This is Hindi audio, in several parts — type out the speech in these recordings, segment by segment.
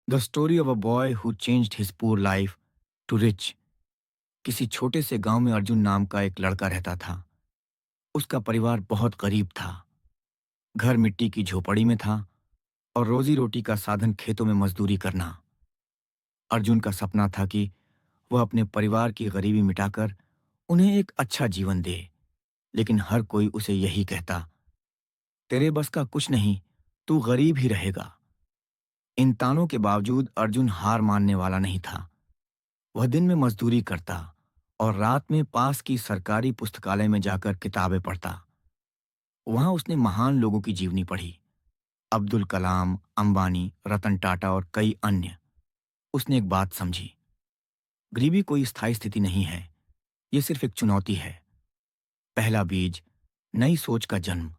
The story of a boy who changed his poor life to rich. किसी छोटे से गांव में अर्जुन नाम का एक लड़का रहता था। उसका परिवार बहुत गरीब था। घर मिट्टी की झोपड़ी में था और रोजी रोटी का साधन खेतों में मजदूरी करना। अर्जुन का सपना था कि वह अपने परिवार की गरीबी मिटाकर उन्हें एक अच्छा जीवन दे। लेकिन हर कोई उसे यही कहता, तेरे बस का कुछ नहीं, तू गरीब ही रहेगा। इन तानों के बावजूद अर्जुन हार मानने वाला नहीं था। वह दिन में मजदूरी करता और रात में पास की सरकारी पुस्तकालय में जाकर किताबें पढ़ता। वहां उसने महान लोगों की जीवनी पढ़ी, अब्दुल कलाम, अंबानी, रतन टाटा और कई अन्य। उसने एक बात समझी, गरीबी कोई स्थायी स्थिति नहीं है, ये सिर्फ एक चुनौती है। पहला बीज, नई सोच का जन्म।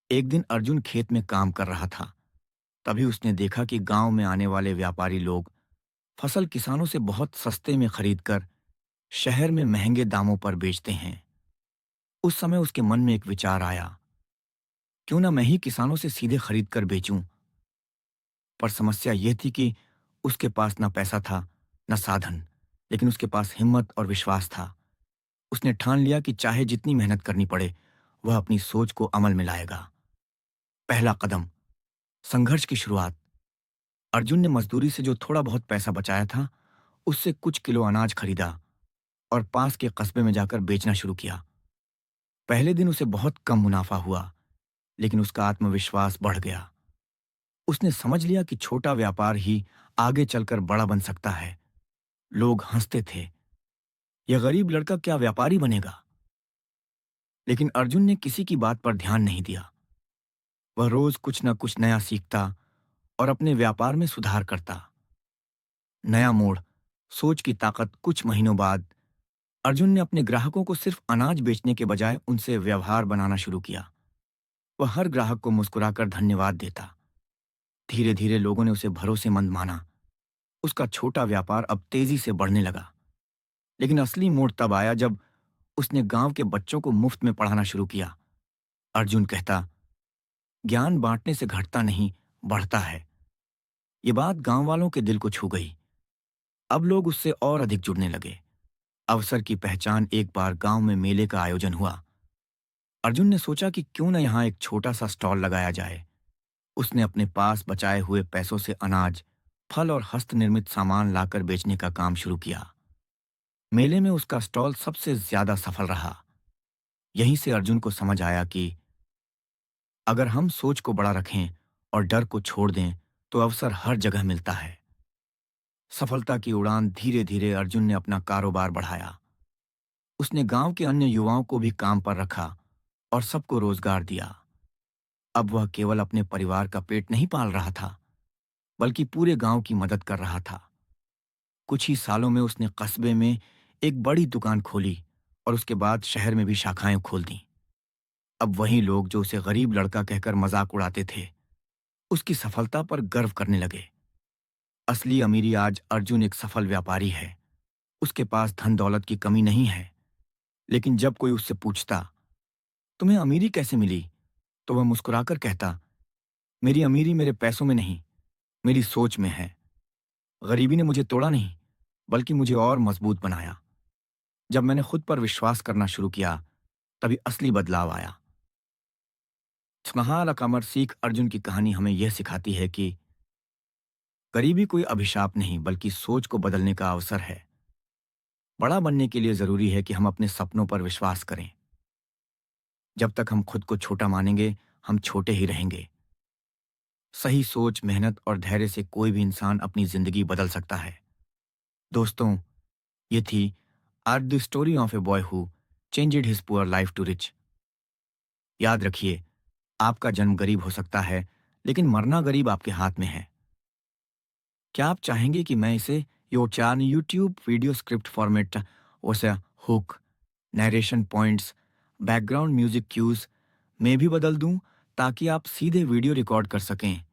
एक दिन अर्जुन खेत में काम कर रहा था। तभी उसने देखा कि गांव में आने वाले व्यापारी लोग फसल किसानों से बहुत सस्ते में खरीदकर शहर में महंगे दामों पर बेचते हैं। उस समय उसके मन में एक विचार आया, क्यों ना मैं ही किसानों से सीधे खरीद कर बेचूं। पर समस्या यह थी कि उसके पास ना पैसा था, न साधन, लेकिन उसके पास हिम्मत और विश्वास था। उसने ठान लिया कि चाहे जितनी मेहनत करनी पड़े, वह अपनी सोच को अमल में लाएगा। पहला कदम, संघर्ष की शुरुआत। अर्जुन ने मजदूरी से जो थोड़ा बहुत पैसा बचाया था, उससे कुछ किलो अनाज खरीदा और पास के कस्बे में जाकर बेचना शुरू किया। पहले दिन उसे बहुत कम मुनाफा हुआ, लेकिन उसका आत्मविश्वास बढ़ गया। उसने समझ लिया कि छोटा व्यापार ही आगे चलकर बड़ा बन सकता है। लोग हंसते थे, यह गरीब लड़का क्या व्यापारी बनेगा। लेकिन अर्जुन ने किसी की बात पर ध्यान नहीं दिया। वह रोज कुछ न कुछ नया सीखता और अपने व्यापार में सुधार करता। नया मोड़, सोच की ताकत। कुछ महीनों बाद अर्जुन ने अपने ग्राहकों को सिर्फ अनाज बेचने के बजाय उनसे व्यवहार बनाना शुरू किया। वह हर ग्राहक को मुस्कुराकर धन्यवाद देता। धीरे धीरे लोगों ने उसे भरोसेमंद माना। उसका छोटा व्यापार अब तेजी से बढ़ने लगा। लेकिन असली मोड़ तब आया जब उसने गांव के बच्चों को मुफ्त में पढ़ाना शुरू किया। अर्जुन कहता, ज्ञान बांटने से घटता नहीं, बढ़ता है। ये बात गांव वालों के दिल को छू गई। अब लोग उससे और अधिक जुड़ने लगे। अवसर की पहचान। एक बार गांव में मेले का आयोजन हुआ। अर्जुन ने सोचा कि क्यों न यहां एक छोटा सा स्टॉल लगाया जाए। उसने अपने पास बचाए हुए पैसों से अनाज, फल और हस्तनिर्मित सामान लाकर बेचने का काम शुरू किया। मेले में उसका स्टॉल सबसे ज्यादा सफल रहा। यहीं से अर्जुन को समझ आया कि अगर हम सोच को बड़ा रखें और डर को छोड़ दें, तो अवसर हर जगह मिलता है। सफलता की उड़ान। धीरे धीरे अर्जुन ने अपना कारोबार बढ़ाया। उसने गांव के अन्य युवाओं को भी काम पर रखा और सबको रोजगार दिया। अब वह केवल अपने परिवार का पेट नहीं पाल रहा था, बल्कि पूरे गांव की मदद कर रहा था। कुछ ही सालों में उसने कस्बे में एक बड़ी दुकान खोली और उसके बाद शहर में भी शाखाएं खोल दी। अब वही लोग जो उसे गरीब लड़का कहकर मजाक उड़ाते थे, उसकी सफलता पर गर्व करने लगे। असली अमीरी आज अर्जुन एक सफल व्यापारी है। उसके पास धन दौलत की कमी नहीं है। लेकिन जब कोई उससे पूछता, तुम्हें अमीरी कैसे मिली, तो वह मुस्कुराकर कहता, मेरी अमीरी मेरे पैसों में नहीं, मेरी सोच में है। गरीबी ने मुझे तोड़ा नहीं, बल्कि मुझे और मजबूत बनाया। जब मैंने खुद पर विश्वास करना शुरू किया, तभी असली बदलाव आया। इस महान अकामर सीख अर्जुन की कहानी हमें यह सिखाती है कि गरीबी कोई अभिशाप नहीं, बल्कि सोच को बदलने का अवसर है। बड़ा बनने के लिए जरूरी है कि हम अपने सपनों पर विश्वास करें। जब तक हम खुद को छोटा मानेंगे, हम छोटे ही रहेंगे। सही सोच, मेहनत और धैर्य से कोई भी इंसान अपनी जिंदगी बदल सकता है। दोस्तों, ये थी आज the story of a boy who changed his poor life to rich. याद रखिए, आपका जन्म गरीब हो सकता है, लेकिन मरना गरीब आपके हाथ में है। क्या आप चाहेंगे कि मैं इसे योचान यूट्यूब वीडियो स्क्रिप्ट फॉर्मेट, उसे hook, narration points, background music cues में भी बदल दूं, ताकि आप सीधे वीडियो रिकॉर्ड कर सकें?